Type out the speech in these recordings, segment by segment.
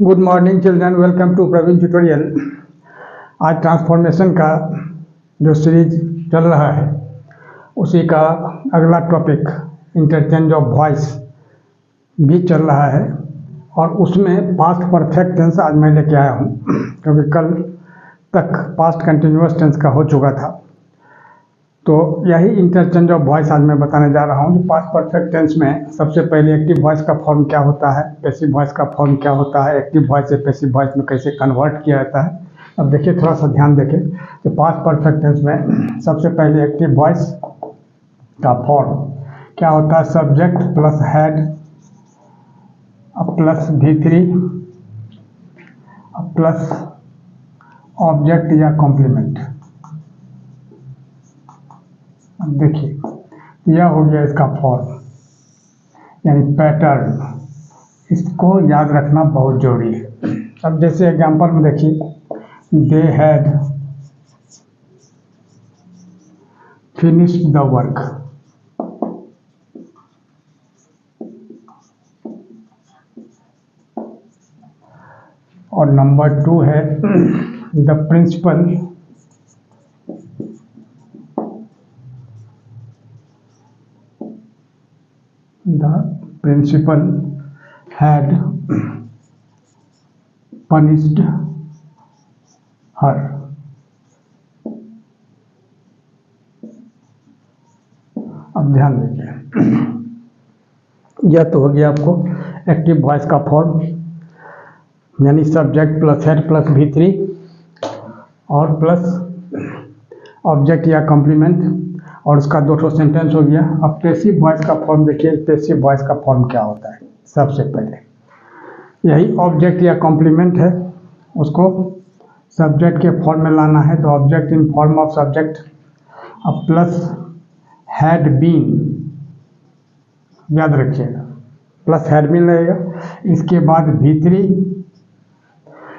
Good morning children, welcome to Praveen tutorial. आज transformation का जो सीरीज चल रहा है उसी का अगला टॉपिक इंटरचेंज ऑफ वॉइस भी चल रहा है और उसमें पास्ट परफेक्ट टेंस आज मैं लेके आया हूँ, क्योंकि कल तक पास्ट कंटिन्यूअस टेंस का हो चुका था। तो यही इंटरचेंज ऑफ वॉइस आज मैं बताने जा रहा हूँ कि पास्ट परफेक्ट टेंस में सबसे पहले एक्टिव वॉइस का फॉर्म क्या होता है, पैसिव वॉइस का फॉर्म क्या होता है, एक्टिव वॉइस से पैसिव वॉइस में कैसे कन्वर्ट किया जाता है। अब देखिए, थोड़ा सा ध्यान देखें कि पास्ट परफेक्ट टेंस में सबसे पहले एक्टिव वॉइस का फॉर्म क्या होता है। Subject plus had plus V3 plus object या कॉम्प्लीमेंट। अब देखिए, यह हो गया इसका फॉर्म यानी पैटर्न। इसको याद रखना बहुत जरूरी है। अब जैसे एग्जांपल में देखिए, they had finished the work. और नंबर 2 है the principal had punished her। अब ध्यान दीजिए, यह तो हो गया आपको एक्टिव वॉइस का फॉर्म, यानी subject plus head plus V3 और प्लस ऑब्जेक्ट या कॉम्प्लीमेंट, और उसका 2 सेंटेंस हो गया। अब पैसिव वॉइस का फॉर्म देखिए, पैसिव वॉइस का फॉर्म क्या होता है। सबसे पहले यही ऑब्जेक्ट या कॉम्प्लीमेंट है, उसको सब्जेक्ट के फॉर्म में लाना है, तो object in form of subject. अब प्लस हैड बीन, याद रखिएगा, प्लस हैड बीन रहेगा। इसके बाद V3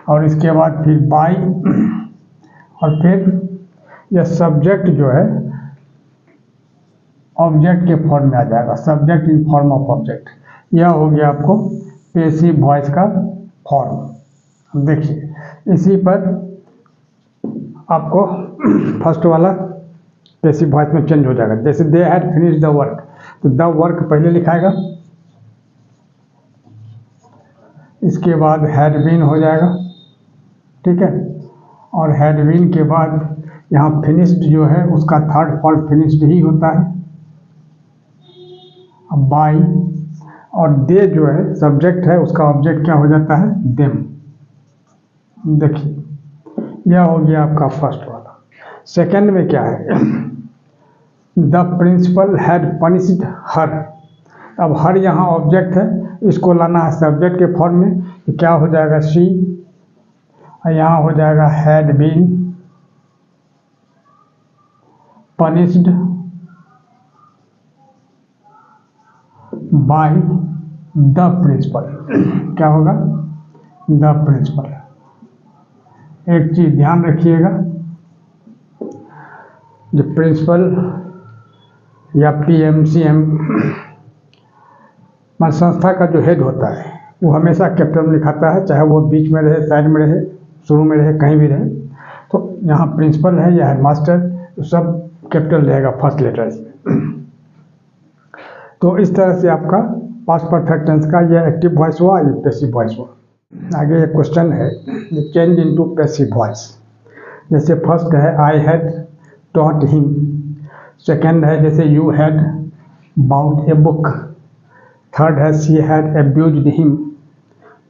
और इसके बाद फिर बाय, और फिर यह सब्जेक्ट जो है ऑब्जेक्ट के फॉर्म में आ जाएगा, subject in form of object. यह हो गया आपको पैसिव वॉइस का फॉर्म। देखिए, इसी पर आपको फर्स्ट वाला पैसिव वॉइस में चेंज हो जाएगा। जैसे दे हैड फिनिश्ड द वर्क, तो द वर्क पहले लिखाएगा, इसके बाद हैड बीन हो जाएगा, ठीक है। और हैड बीन के बाद यहाँ फिनिश्ड जो है उसका थर्ड फॉर्म फिनिश्ड ही होता है। अब बाय और दे जो है सब्जेक्ट है, उसका ऑब्जेक्ट क्या हो जाता है, देम। देखिए, यह हो गया आपका फर्स्ट वाला। सेकंड में क्या है, द प्रिंसिपल हैड पनिश्ड हर। अब हर यहाँ ऑब्जेक्ट है, इसको लाना है सब्जेक्ट के फॉर्म में, तो क्या हो जाएगा शी, और यहाँ हो जाएगा had been punished by the principal. क्या होगा, द प्रिंसिपल। एक चीज ध्यान रखिएगा, जो प्रिंसिपल या PMCM संस्था का जो हेड होता है वो हमेशा कैपिटल में लिखाता है, चाहे वो बीच में रहे, साइड में रहे, शुरू में रहे, कहीं भी रहे। तो यहाँ प्रिंसिपल है या हेडमास्टर, तो सब कैपिटल रहेगा फर्स्ट लेटर से। तो इस तरह से आपका पास्ट परफेक्ट टेंस का यह एक्टिव वॉइस हुआ, ये पैसिव वॉइस हुआ। आगे एक क्वेश्चन है, चेंज इनटू पैसिव वॉइस। जैसे फर्स्ट है I had taught him, second है जैसे you had bought a book, third है she had abused him,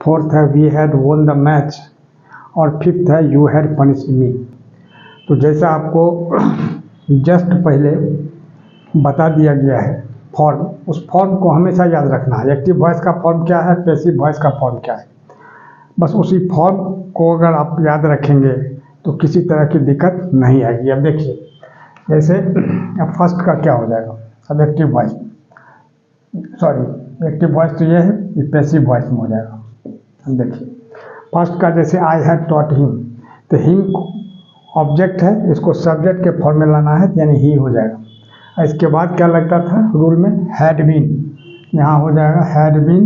fourth है we had won the match, और फिफ्थ है यू हैड पनिश्ड मी। तो जैसा आपको जस्ट पहले बता दिया गया है फॉर्म, उस फॉर्म को हमेशा याद रखना है। एक्टिव वॉइस का फॉर्म क्या है, पैसिव वॉइस का फॉर्म क्या है, बस उसी फॉर्म को अगर आप याद रखेंगे तो किसी तरह की दिक्कत नहीं आएगी। अब देखिए, जैसे अब फर्स्ट का क्या हो जाएगा, अब active voice, sorry active voice तो ये है, ये पैसिव वॉइस में हो जाएगा। अब देखिए, फर्स्ट का जैसे आई हैड टॉट हिम, तो हिम ऑब्जेक्ट है, इसको सब्जेक्ट के फॉर्म में लाना है, यानी ही हो जाएगा। इसके बाद क्या लगता था रूल में, हैड बीन, यहाँ हो जाएगा हैड बीन,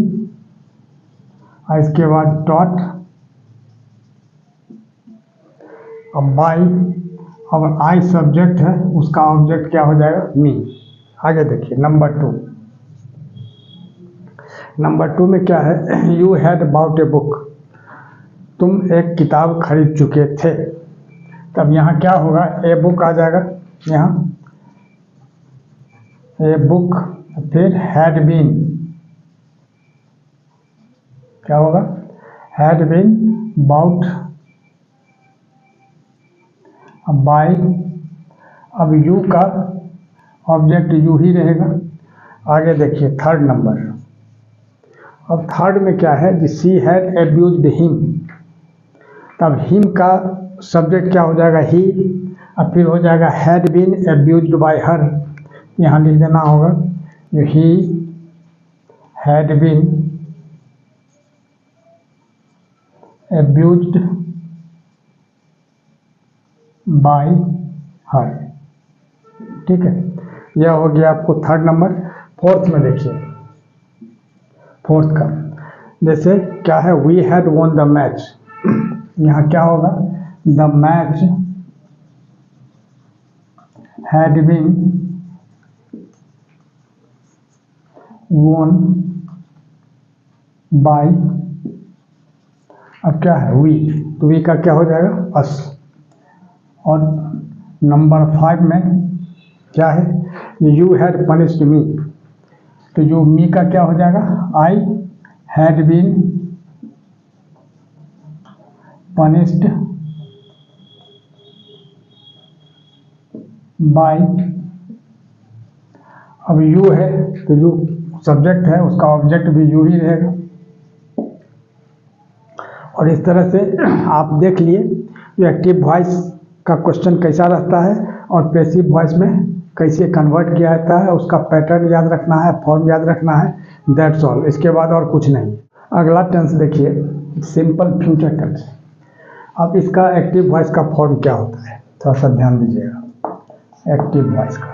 और इसके बाद टॉट, अब बाई, और आई सब्जेक्ट है, उसका ऑब्जेक्ट क्या हो जाएगा, मी। आगे देखिए नंबर 2। नंबर 2 में क्या है, you had bought a book, तुम एक किताब खरीद चुके थे। तब यहाँ क्या होगा, ए बुक आ जाएगा, यहाँ ए बुक, फिर हैड बीन, क्या होगा, हैड बीन बाउट, अब बाई, अब यू का ऑब्जेक्ट यू ही रहेगा। आगे देखिए थर्ड नंबर। अब थर्ड में क्या है कि शी हैड एब्यूज्ड हिम, तब हिम का सब्जेक्ट क्या हो जाएगा, ही, अब फिर हो जाएगा had been abused by her, यहाँ लिख देना होगा he had been abused by her. ठीक है, यह हो गया आपको थर्ड नंबर। फोर्थ में देखिए, फोर्थ का जैसे क्या है, we had won the match, यहाँ क्या होगा, the match had been won by, अब क्या है, वी, तो वी का क्या हो जाएगा, अस। और नंबर 5 में क्या है, यू हैड पनिश्ड मी, तो जो मी का क्या हो जाएगा, I had been punished by, अब यू है तो यू सब्जेक्ट है, उसका ऑब्जेक्ट भी यू ही रहेगा। और इस तरह से आप देख लिए जो एक्टिव वॉइस का क्वेश्चन कैसा रहता है और पैसिव वॉइस में कैसे कन्वर्ट किया जाता है, उसका पैटर्न याद रखना है, फॉर्म याद रखना है, दैट्स ऑल, इसके बाद और कुछ नहीं। अगला टेंस देखिए, सिंपल फ्यूचर टेंस। अब इसका एक्टिव वॉइस का फॉर्म क्या होता है, थोड़ा सा ध्यान दीजिएगा। एक्टिव वॉइस का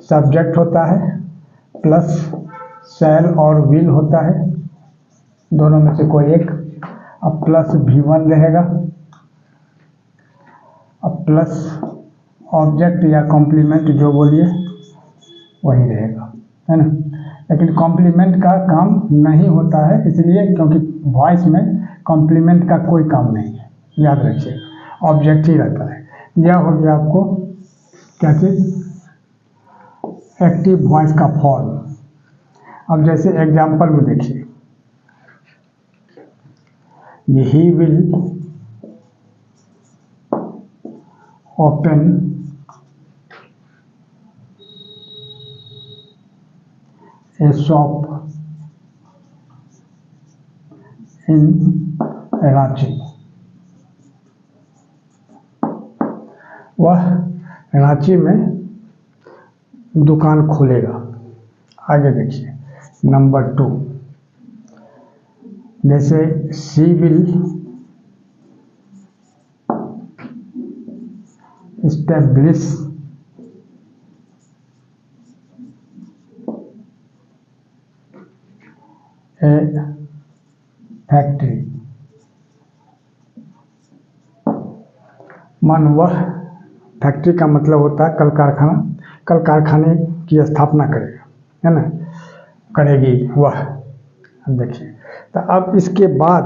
सब्जेक्ट होता है प्लस शैल और विल होता है, दोनों में से कोई एक, अब प्लस V1 रहेगा, अब प्लस ऑब्जेक्ट या कॉम्प्लीमेंट जो बोलिए वही रहेगा, है ना। लेकिन कॉम्प्लीमेंट का काम नहीं होता है, इसलिए क्योंकि वॉइस में कॉम्प्लीमेंट का कोई काम नहीं है, याद रखिए, ऑब्जेक्ट ही रहता है। यह हो गया आपको क्या चीज, एक्टिव वॉइस का फॉर्म। अब जैसे एग्जाम्पल में देखिए, he will open A shop in Ranchi, वह रांची में दुकान खोलेगा। आगे देखिए नंबर 2, जैसे she will establish A factory, मन वह, फैक्ट्री का मतलब होता है कल कारखाना, कल कारखाने की स्थापना करेगा, है ना, करेगी वह। अब देखिए, तो अब इसके बाद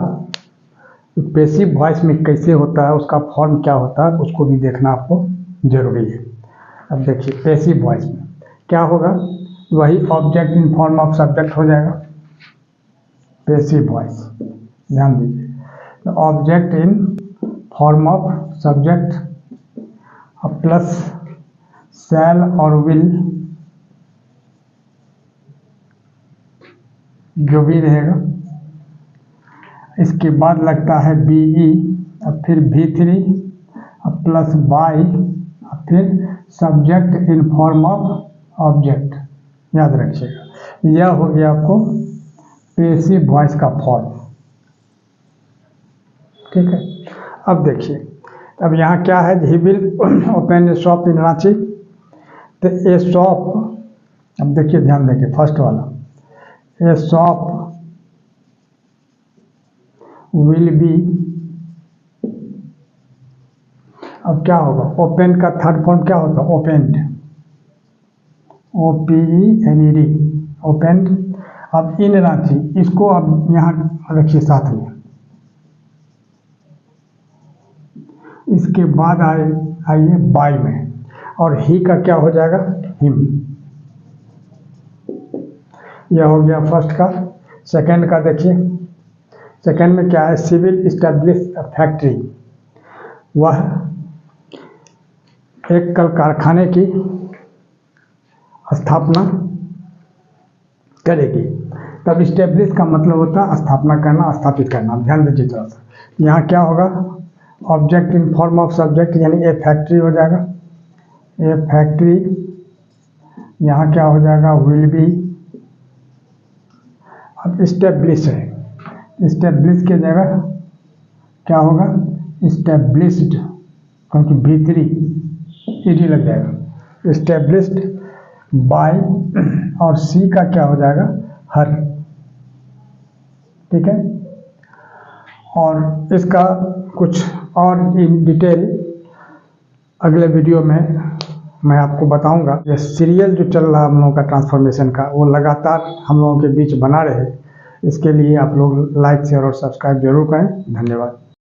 पैसिव वॉइस में कैसे होता है, उसका फॉर्म क्या होता है, उसको भी देखना आपको जरूरी है। अब देखिए पैसिव वॉइस में क्या होगा, वही object in form of subject हो जाएगा, पैसिव वॉइस, ध्यान दीजिए, तो object in form of subject, अब प्लस शैल और विल जो भी रहेगा, इसके बाद लगता है BE, अब फिर V3, अब प्लस बाई, अब फिर subject in form of object, याद रखिएगा। यह हो गया आपको पैसिव वॉइस का फॉर्म। ठीक है, अब देखिए, अब यहाँ क्या है, he will open A shop in Ranchi, तो ए शॉप, अब देखिए ध्यान देखिए फर्स्ट वाला, ए शॉप विल बी। अब क्या होगा, ओपेन का थर्ड फॉर्म क्या होता है, ओपेंड, OPENED, ओपेंड। अब इन रांची, इसको अब यहाँ रखिए साथ में। इसके बाद आइए बाय में, और ही का क्या हो जाएगा, हिम। यह हो गया फर्स्ट का। सेकंड का देखिए, सेकंड में क्या है, सिविल इस्टेब्लिश फैक्ट्री, वह एक कल कारखाने की स्थापना करेगी। तब इस्टेब्लिश का मतलब होता है स्थापना करना, स्थापित करना। ध्यान दीजिए थोड़ा सा, यहाँ क्या होगा, object in form of subject, यानी ए फैक्ट्री हो जाएगा, ए फैक्ट्री। यहाँ क्या हो जाएगा, विल बी। अब इस्टेब्लिश है, इस्टेब्लिश की जगह क्या होगा, इस्टेब्लिश्ड, क्योंकि भीतरी ईडी लग जाएगा, इस्टेब्लिश्ड बाय। और सी का क्या हो जाएगा, हर। ठीक है, और इसका कुछ और इन डिटेल अगले वीडियो में मैं आपको बताऊंगा। ये सीरियल जो चल रहा है हम लोगों का ट्रांसफॉर्मेशन का, वो लगातार हम लोगों के बीच बना रहे, इसके लिए आप लोग लाइक शेयर और सब्सक्राइब जरूर करें। धन्यवाद।